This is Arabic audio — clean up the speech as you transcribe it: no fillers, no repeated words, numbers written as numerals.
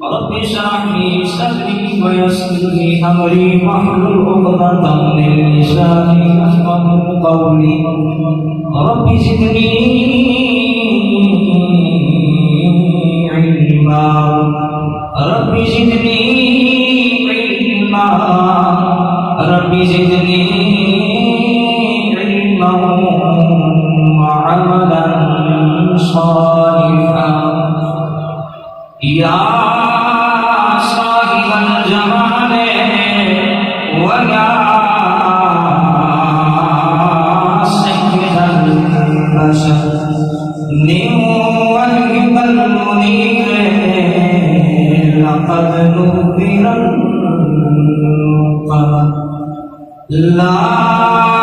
رب اشرح لي صدري ويسر لي أمري واحلل عقدة من لساني يفقهوا قولي رب زدني علما رب زدني علما رب زدني علما وعملا صالحا يا صاحب الجمال ويا سيد البشر نوّرك المنير لقد نذر القمر لا